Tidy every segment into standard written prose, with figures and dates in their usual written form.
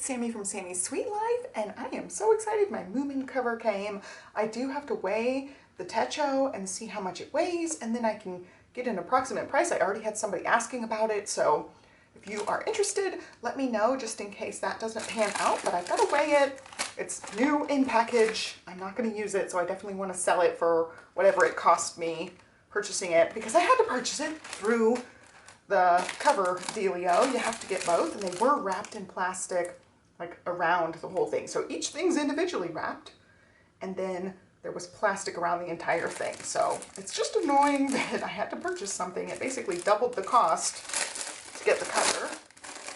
it's Sammy from Sammy's Sweet Life, and I am so excited my Moonin cover came. I do have to weigh the techo and see how much it weighs, and then I can get an approximate price. I already had somebody asking about it, so if you are interested, let me know just in case that doesn't pan out, but I've got to weigh it. It's new in package. I'm not going to use it, so I definitely want to sell it for whatever it cost me purchasing it, because I had to purchase it through the cover dealio. You have to get both, and they were wrapped in plastic like around the whole thing. So each thing's individually wrapped, and then there was plastic around the entire thing. So it's just annoying that I had to purchase something. It basically doubled the cost to get the cover.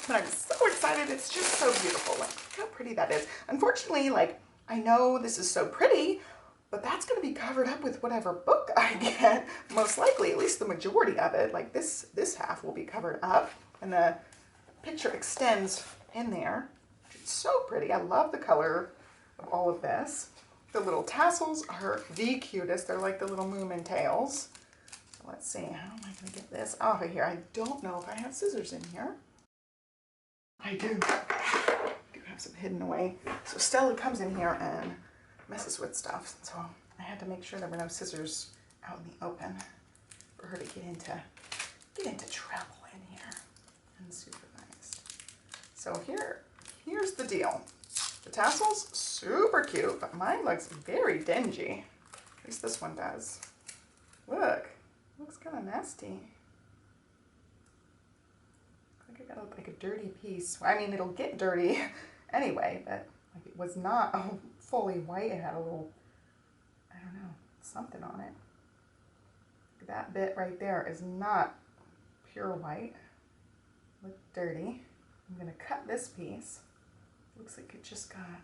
But I'm so excited. It's just so beautiful. Like, look how pretty that is. Unfortunately, like, I know this is so pretty, but that's going to be covered up with whatever book I get, most likely, at least the majority of it. Like this half will be covered up, and the picture extends in there. It's so pretty. I love the color of all of this. The little tassels are the cutest. They're like the little Moonin tails. So let's see, how am I going to get this off of here? I don't know if I have scissors in here. I do. I do have some hidden away. So Stella comes in here and messes with stuff, so I had to make sure there were no scissors out in the open for her to get into trouble in here. And super nice. So here's the deal. The tassels, super cute, but mine looks very dingy. At least this one does. Look, looks kind of nasty. I think I got like a dirty piece. I mean, it'll get dirty anyway, but like it was not fully white. It had a little, I don't know, something on it. That bit right there is not pure white. Look dirty. I'm gonna cut this piece. Looks like it just got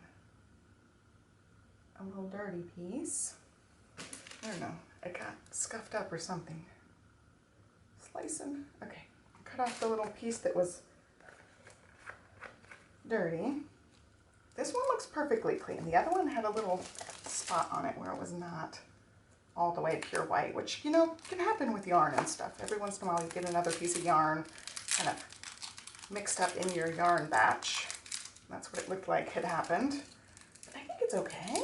a little dirty piece. I don't know, it got scuffed up or something. Slicing, okay. Cut off the little piece that was dirty. This one looks perfectly clean. The other one had a little spot on it where it was not all the way pure white, which, you know, can happen with yarn and stuff. Every once in a while you get another piece of yarn kind of mixed up in your yarn batch. That's what it looked like had happened. But I think it's okay.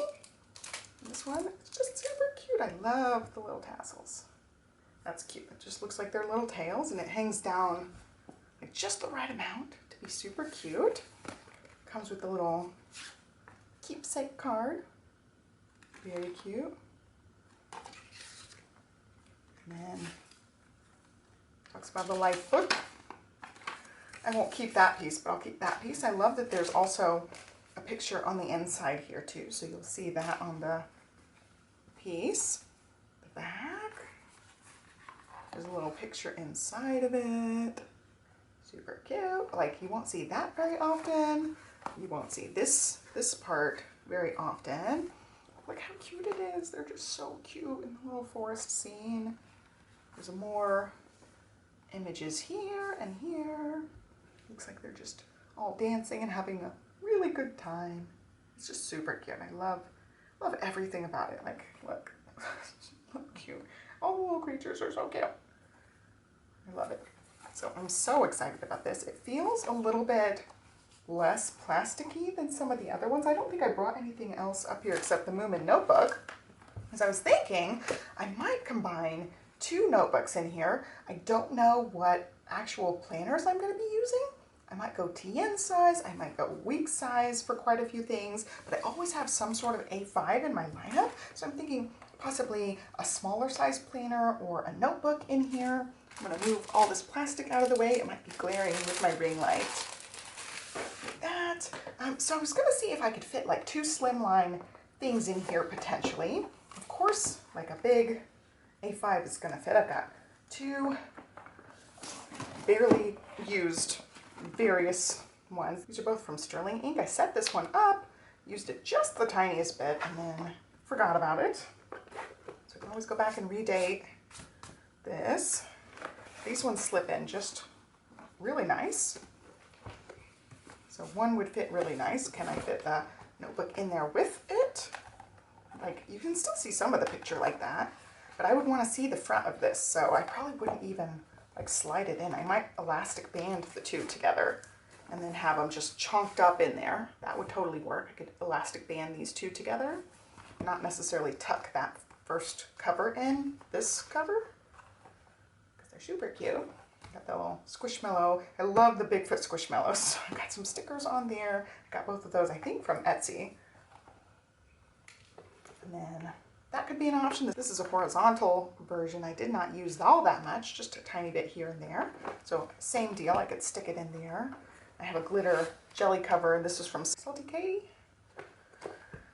This one is just super cute. I love the little tassels. That's cute. It just looks like they're little tails, and it hangs down like just the right amount to be super cute. Comes with a little keepsake card. Very cute. And then talks about the life book. I won't keep that piece, but I'll keep that piece. I love that there's also a picture on the inside here too. So you'll see that on the piece. The back. There's a little picture inside of it. Super cute. Like, you won't see that very often. You won't see this part very often. Look how cute it is. They're just so cute in the little forest scene. There's more images here and here. Looks like they're just all dancing and having a really good time. It's just super cute. I love everything about it. Like, look, look cute. All the little creatures are so cute. I love it. So I'm so excited about this. It feels a little bit less plasticky than some of the other ones. I don't think I brought anything else up here except the Moonin notebook. As I was thinking, I might combine two notebooks in here. I don't know what actual planners I'm going to be using. I might go TN size, I might go week size for quite a few things, but I always have some sort of A5 in my lineup. So I'm thinking possibly a smaller size planner or a notebook in here. I'm going to move all this plastic out of the way. It might be glaring with my ring light. Like that. So I was going to see if I could fit like two slimline things in here potentially. Of course, like a big A5 is going to fit. I've got two barely used various ones. These are both from Sterling Ink. I set this one up, used it just the tiniest bit, and then forgot about it. So I can always go back and redate this. These ones slip in just really nice. So one would fit really nice. Can I fit the notebook in there with it? Like, you can still see some of the picture like that, but I would want to see the front of this, so I probably wouldn't even like slide it in. I might elastic band the two together and then have them just chunked up in there. That would totally work. I could elastic band these two together, not necessarily tuck that first cover in this cover, because they're super cute. Got the little Squishmallow. I love the Bigfoot Squishmallows. So I got some stickers on there. I got both of those, I think, from Etsy. And then that could be an option. This is a horizontal version. I did not use all that much, just a tiny bit here and there. So same deal, I could stick it in there. I have a glitter jelly cover. This is from Salty Katie.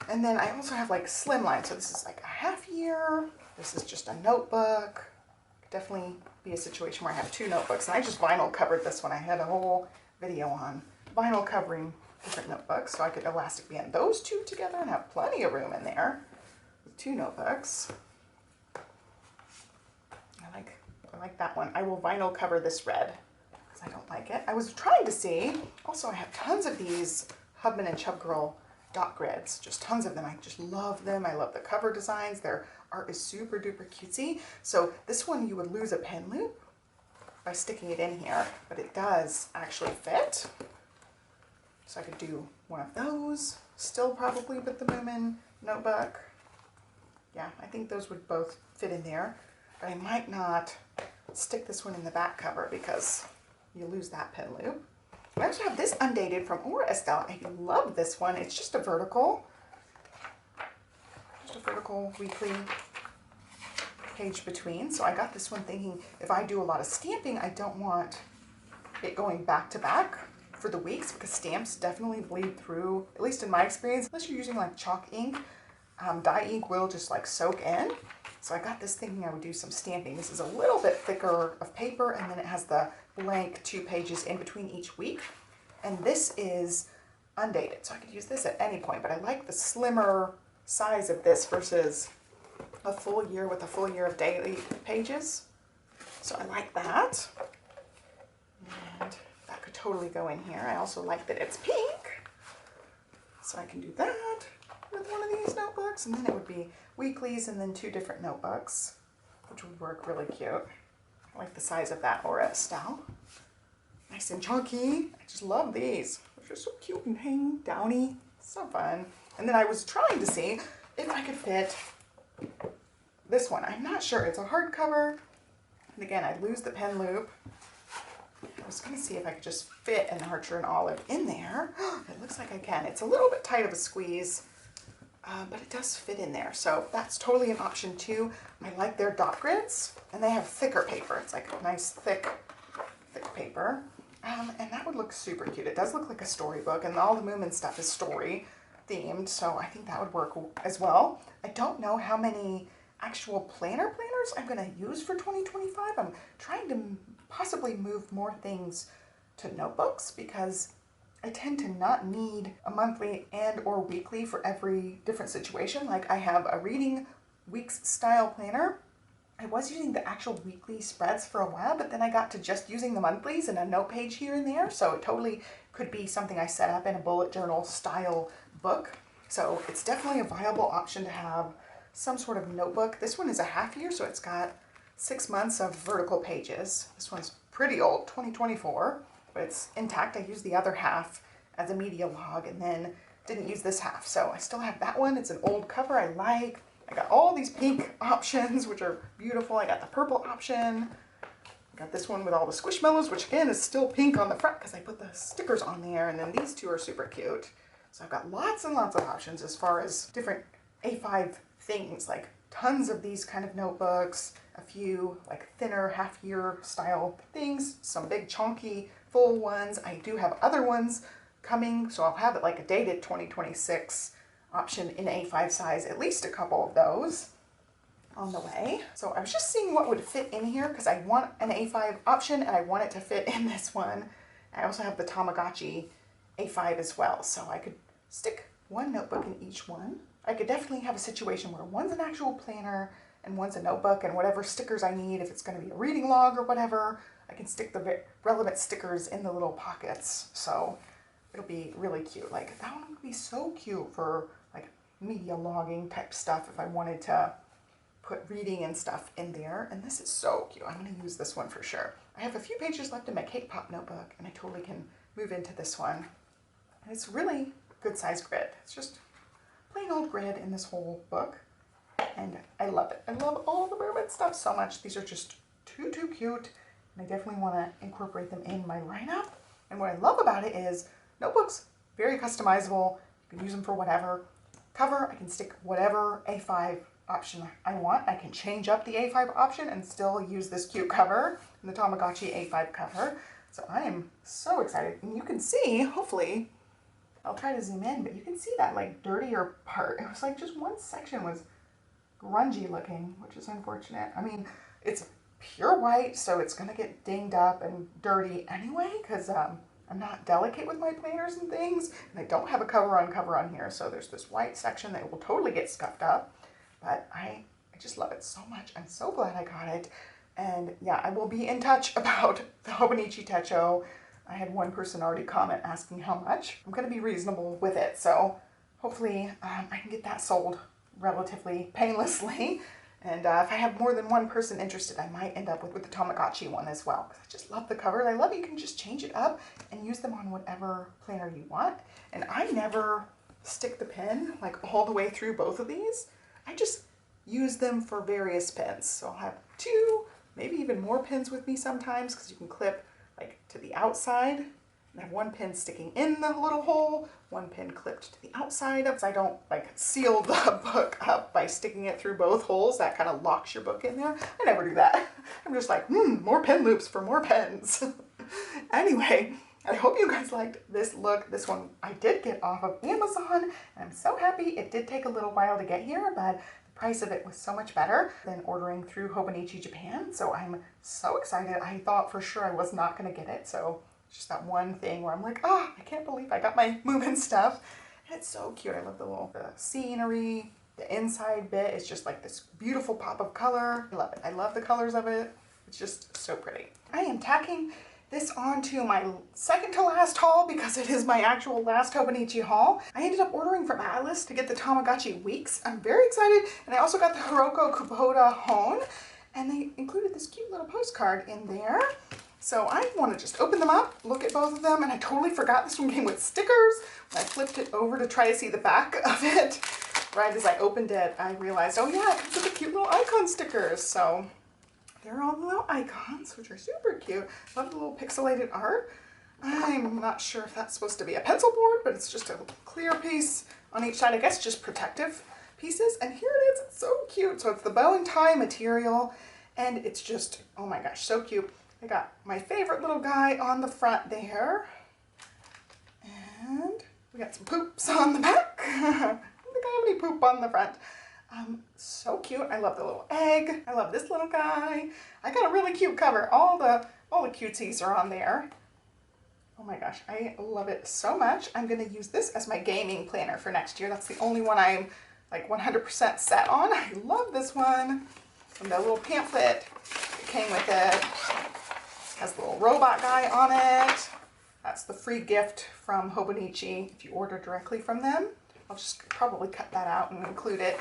And then I also have like slimline. So this is like a half year. This is just a notebook. Could definitely be a situation where I have two notebooks. And I just vinyl covered this one. I had a whole video on vinyl covering different notebooks. So I could elastic band those two together and have plenty of room in there with two notebooks. I like that one. I will vinyl cover this red because I don't like it. I was trying to see, also I have tons of these Hubman and Chub Girl dot grids, just tons of them. I just love them. I love the cover designs. Their art is super duper cutesy. So this one you would lose a pen loop by sticking it in here, but it does actually fit. So I could do one of those, still probably with the Moonin notebook. Yeah, I think those would both fit in there, but I might not stick this one in the back cover because you lose that pen loop. I also have this undated from Stella. I love this one. It's just a vertical weekly page between. So I got this one thinking if I do a lot of stamping, I don't want it going back to back for the weeks because stamps definitely bleed through, at least in my experience, unless you're using like chalk ink. Dye ink will just like soak in. So I got this thinking I would do some stamping. This is a little bit thicker of paper, and then it has the blank 2 pages in between each week. And this is undated, so I could use this at any point, but I like the slimmer size of this versus a full year with a full year of daily pages. So I like that. And that could totally go in here. I also like that it's pink, so I can do that with one of these notebooks, and then it would be weeklies and then 2 different notebooks, which would work really cute. I like the size of that Stella. Nice and chunky. I just love these. They're just so cute and hang downy. So fun. And then I was trying to see if I could fit this one. I'm not sure. It's a hardcover. And again, I'd lose the pen loop. I was going to see if I could just fit an Archer and Olive in there. It looks like I can. It's a little bit tight of a squeeze, but it does fit in there. So that's totally an option too. I like their dot grids, and they have thicker paper. It's like a nice thick paper. And that would look super cute. It does look like a storybook, and all the Moonin stuff is story themed, so I think that would work as well. I don't know how many actual planners I'm going to use for 2025. I'm trying to possibly move more things to notebooks because I tend to not need a monthly and or weekly for every different situation. Like I have a reading weeks style planner. I was using the actual weekly spreads for a while, but then I got to just using the monthlies and a note page here and there. So it totally could be something I set up in a bullet journal style book. So it's definitely a viable option to have some sort of notebook. This one is a half year, so it's got 6 months of vertical pages. This one's pretty old, 2024, but it's intact. I used the other half as a media log and then didn't use this half. So I still have that one. It's an old cover I like. I got all these pink options, which are beautiful. I got the purple option. I got this one with all the Squishmallows, which again is still pink on the front because I put the stickers on there. And then these two are super cute. So I've got lots and lots of options as far as different A5 things, like tons of these kind of notebooks, a few like thinner half-year style things, some big chunky full ones. I do have other ones coming, so I'll have it like a dated 2026 option in A5 size, at least a couple of those on the way. So I was just seeing what would fit in here because I want an A5 option and I want it to fit in this one. I also have the Tamagotchi A5 as well, so I could stick one notebook in each one. I could definitely have a situation where one's an actual planner and one's a notebook, and whatever stickers I need, if it's going to be a reading log or whatever, I can stick the relevant stickers in the little pockets. So it'll be really cute. Like that one would be so cute for like media logging type stuff if I wanted to put reading and stuff in there. And this is so cute. I'm going to use this one for sure. I have a few pages left in my Cake Pop notebook, and I totally can move into this one. And it's really good size grid. It's just plain old grid in this whole book. And I love it. I love all the mermaid stuff so much. These are just too cute. And I definitely want to incorporate them in my lineup. And what I love about it is notebooks, very customizable. You can use them for whatever. Cover, I can stick whatever A5 option I want. I can change up the A5 option and still use this cute cover, the Tamagotchi A5 cover. So I am so excited. And you can see, hopefully, I'll try to zoom in, but you can see that like dirtier part. It was like just one section was grungy looking, which is unfortunate. I mean, it's pure white, so it's gonna get dinged up and dirty anyway, because I'm not delicate with my planners and things, and I don't have a cover on here, so there's this white section that will totally get scuffed up, but I just love it so much. I'm so glad I got it, and yeah, I will be in touch about the Hobonichi Techo. I had one person already comment asking how much. I'm gonna be reasonable with it, so hopefully I can get that sold relatively painlessly. And if I have more than one person interested, I might end up with the Tamagotchi one as well. I just love the covers. I love you can just change it up and use them on whatever planner you want. And I never stick the pin like all the way through both of these. I just use them for various pins. So I'll have 2, maybe even more pins with me sometimes, because you can clip like to the outside. And I have 1 pin sticking in the little hole, 1 pin clipped to the outside of, so I don't like seal the book up by sticking it through both holes. That kind of locks your book in there. I never do that. I'm just like, more pin loops for more pens. Anyway, I hope you guys liked this look. This one I did get off of Amazon, and I'm so happy. It did take a little while to get here, but the price of it was so much better than ordering through Hobonichi Japan. So I'm so excited. I thought for sure I was not going to get it, so just that one thing where I'm like, oh, I can't believe I got my Moonin stuff. And it's so cute. I love the scenery. The inside bit is just like this beautiful pop of color. I love it. I love the colors of it. It's just so pretty. I am tacking this onto my second to last haul because it is my actual last Hobonichi haul. I ended up ordering from Atlas to get the Tamagotchi Weeks. I'm very excited. And I also got the Hiroko Kubota Hone. And they included this cute little postcard in there. So I want to just open them up, look at both of them, and I totally forgot this one came with stickers. When I flipped it over to try to see the back of it, right as I opened it, I realized, oh yeah, it comes with the cute little icon stickers. So there are all the little icons, which are super cute. Love the little pixelated art. I'm not sure if that's supposed to be a pencil board, but it's just a clear piece on each side. I guess just protective pieces. And here it is. It's so cute. So it's the bow and tie material, and it's just, oh my gosh, so cute. I got my favorite little guy on the front there. And we got some poops on the back. I don't think I have any poop on the front. So cute. I love the little egg. I love this little guy. I got a really cute cover. All the cutesies are on there. Oh my gosh, I love it so much. I'm going to use this as my gaming planner for next year. That's the only one I'm like 100% set on. I love this one. And the little pamphlet that came with it. Has the little robot guy on it. That's the free gift from Hobonichi if you order directly from them. I'll just probably cut that out and include it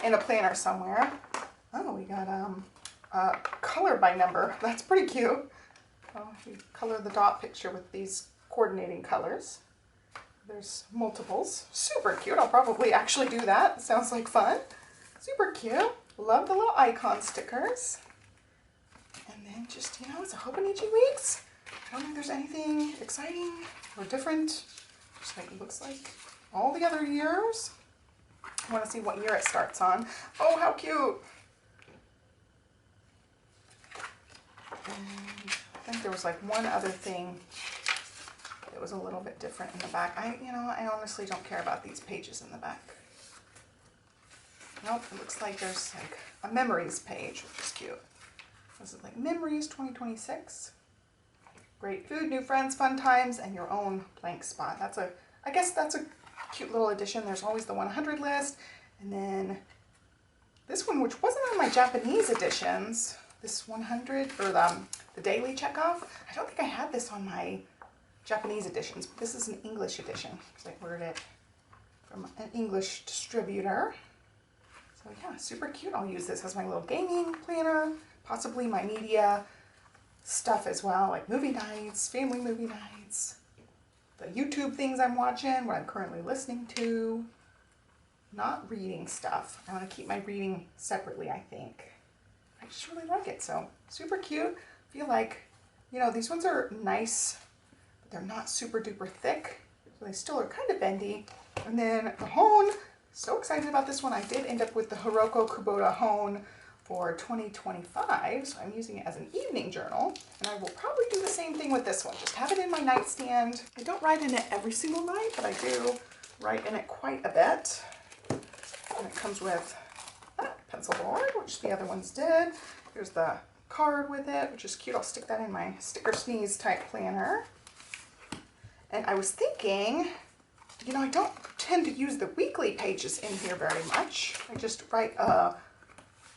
in a planner somewhere. Oh, we got color by number. That's pretty cute. Oh, you color the dot picture with these coordinating colors. There's multiples. Super cute. I'll probably actually do that. Sounds like fun. Super cute. Love the little icon stickers. And then just, it's a Hobonichi Weeks. I don't think there's anything exciting or different. Just like it looks like all the other years. I want to see what year it starts on. Oh, how cute. And I think there was like one other thing that was a little bit different in the back. I honestly don't care about these pages in the back. Nope, it looks like there's like a memories page, which is cute. This is like Memories 2026. Great food, new friends, fun times, and your own blank spot. I guess that's a cute little addition. There's always the 100 list. And then this one, which wasn't on my Japanese editions, this 100, or the daily checkoff. I don't think I had this on my Japanese editions, but this is an English edition because I ordered it from an English distributor. So yeah, super cute. I'll use this as my little gaming planner. Possibly my media stuff as well, like movie nights, family movie nights. the YouTube things I'm watching, what I'm currently listening to. Not reading stuff. I want to keep my reading separately, I think. I just really like it. So super cute. I feel like, you know, these ones are nice, but they're not super duper thick. So they still are kind of bendy. And then the hone, so excited about this one. I did end up with the Hiroko Kubota hone for 2025. So I'm using it as an evening journal. And I will probably do the same thing with this one. Just have it in my nightstand. I don't write in it every single night, but I do write in it quite a bit. And it comes with a pencil board, which the other ones did. Here's the card with it, which is cute. I'll stick that in my sticker sneeze type planner. And I was thinking, you know, I don't tend to use the weekly pages in here very much. I just write a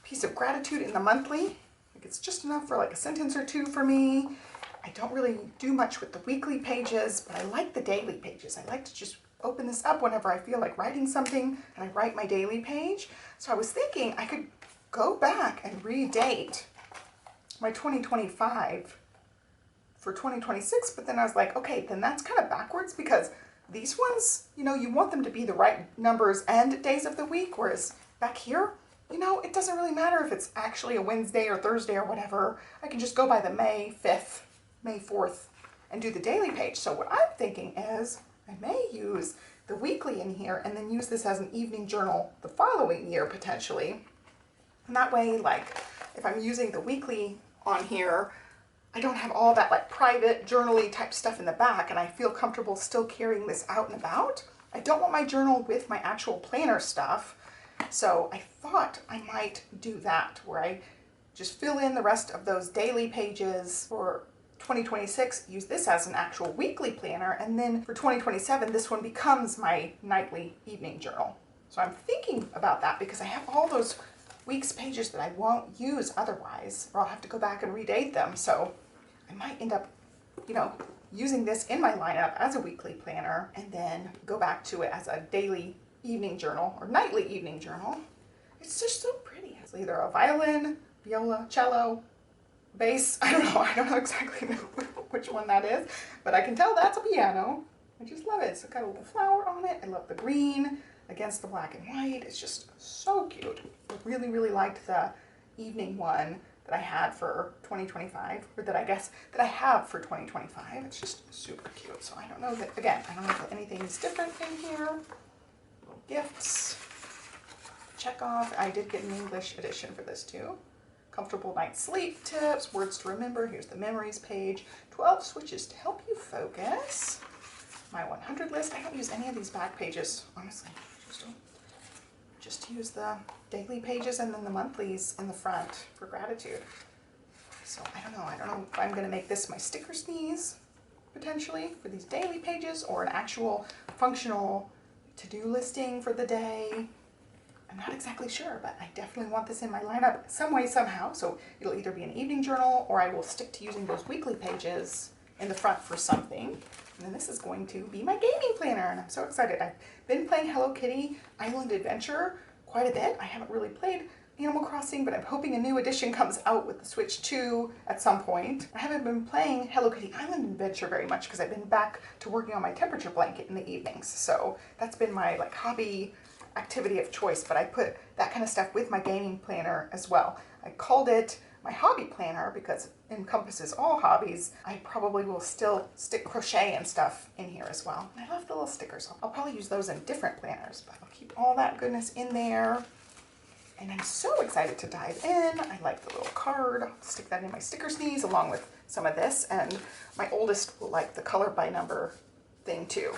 piece of gratitude in the monthly. Like it's just enough for like a sentence or two for me. I don't really do much with the weekly pages, but I like the daily pages. I like to just open this up whenever I feel like writing something and I write my daily page. So I was thinking I could go back and redate my 2025 for 2026, but then I was like, okay, then that's kind of backwards because these ones, you know, you want them to be the right numbers and days of the week, whereas back here, you know, it doesn't really matter if it's actually a Wednesday or Thursday or whatever. I can just go by the May 5th, May 4th and do the daily page. So what I'm thinking is I may use the weekly in here and then use this as an evening journal the following year potentially. And that way, like, if I'm using the weekly on here, I don't have all that like private journal-y type stuff in the back and I feel comfortable still carrying this out and about. I don't want my journal with my actual planner stuff. So I thought I might do that where I just fill in the rest of those daily pages for 2026, use this as an actual weekly planner, and then for 2027, this one becomes my nightly evening journal. So I'm thinking about that because I have all those weeks pages that I won't use otherwise, or I'll have to go back and redate them. So I might end up, you know, using this in my lineup as a weekly planner and then go back to it as a daily evening journal or nightly evening journal. It's just so pretty. It's either a violin, viola, cello, bass. I don't know exactly which one that is, but I can tell that's a piano. I just love it. It's got a little flower on it. I love the green against the black and white. It's just so cute. I really, really liked the evening one that I had for 2025, or that I guess that I have for 2025. It's just super cute. So I don't know that, again, I don't know if anything is different in here. Little gifts. Check off. I did get an English edition for this too. Comfortable night sleep tips, words to remember. Here's the memories page. 12 switches to help you focus. My 100 list. I don't use any of these back pages, honestly. Just use the daily pages and then the monthlies in the front for gratitude. So I don't know if I'm going to make this my sticker sneeze potentially for these daily pages or an actual functional to-do listing for the day. I'm not exactly sure, but I definitely want this in my lineup some way, somehow. So it'll either be an evening journal or I will stick to using those weekly pages in the front for something. And then this is going to be my gaming planner, and I'm so excited. I've been playing Hello Kitty Island Adventure quite a bit. I haven't really played Animal Crossing, but I'm hoping a new edition comes out with the Switch 2 at some point. I haven't been playing Hello Kitty Island Adventure very much because I've been back to working on my temperature blanket in the evenings. So that's been my like hobby activity of choice, but I put that kind of stuff with my gaming planner as well. I called it my hobby planner because it encompasses all hobbies. I probably will still stick crochet and stuff in here as well. And I love the little stickers. I'll probably use those in different planners, but I'll keep all that goodness in there. And I'm so excited to dive in. I like the little card. I'll stick that in my sticker sneeze along with some of this. And my oldest will like the color by number thing too.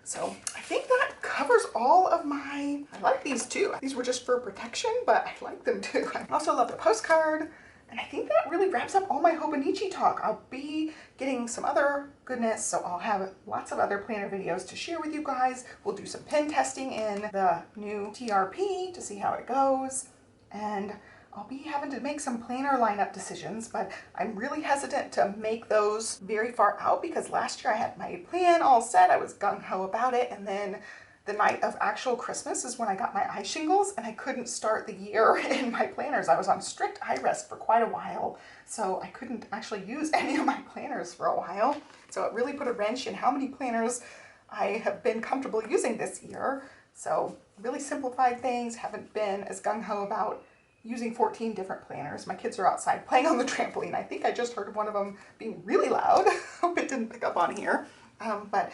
So I think that covers all of my, I like these too. These were just for protection, but I like them too. I also love the postcard. And I think that really wraps up all my Hobonichi talk. I'll be getting some other goodness, so I'll have lots of other planner videos to share with you guys. We'll do some pen testing in the new TRP to see how it goes. And I'll be having to make some planner lineup decisions, but I'm really hesitant to make those very far out because last year I had my plan all set. I was gung-ho about it, and then the night of actual Christmas is when I got my eye shingles, and I couldn't start the year in my planners. I was on strict eye rest for quite a while, so I couldn't actually use any of my planners for a while. So it really put a wrench in how many planners I have been comfortable using this year. So really simplified things, haven't been as gung-ho about using 14 different planners. My kids are outside playing on the trampoline. I think I just heard one of them being really loud. Hope it didn't pick up on here. But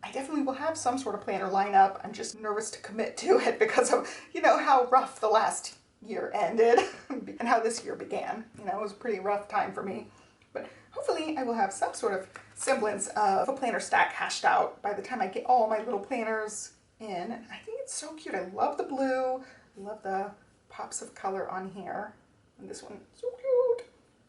I definitely will have some sort of planner lineup. I'm just nervous to commit to it because of, you know, how rough the last year ended and how this year began. You know, it was a pretty rough time for me. But hopefully I will have some sort of semblance of a planner stack hashed out by the time I get all my little planners in. And I think it's so cute. I love the blue. I love the pops of color on here. And this one, so cute.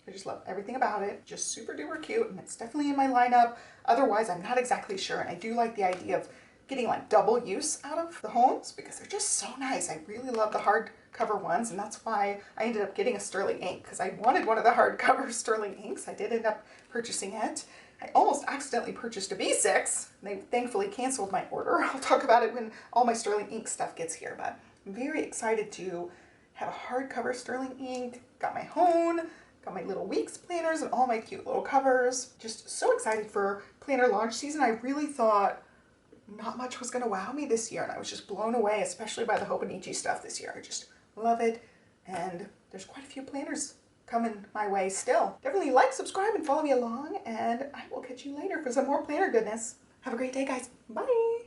I just love everything about it. Just super duper cute, and it's definitely in my lineup. Otherwise, I'm not exactly sure, and I do like the idea of getting like double use out of the homes because they're just so nice. I really love the hardcover ones, and that's why I ended up getting a sterling ink, because I wanted one of the hardcover sterling inks. I did end up purchasing it. I almost accidentally purchased a B6. They thankfully canceled my order. I'll talk about it when all my sterling ink stuff gets here, but I'm very excited to have a hardcover sterling ink. Got my Hone, got my little weeks planners and all my cute little covers. Just so excited for planner launch season. I really thought not much was going to wow me this year, and I was just blown away, especially by the HOBONICHI stuff this year. I just love it, and there's quite a few planners coming my way still. Definitely like, subscribe, and follow me along, and I will catch you later for some more planner goodness. Have a great day, guys. Bye!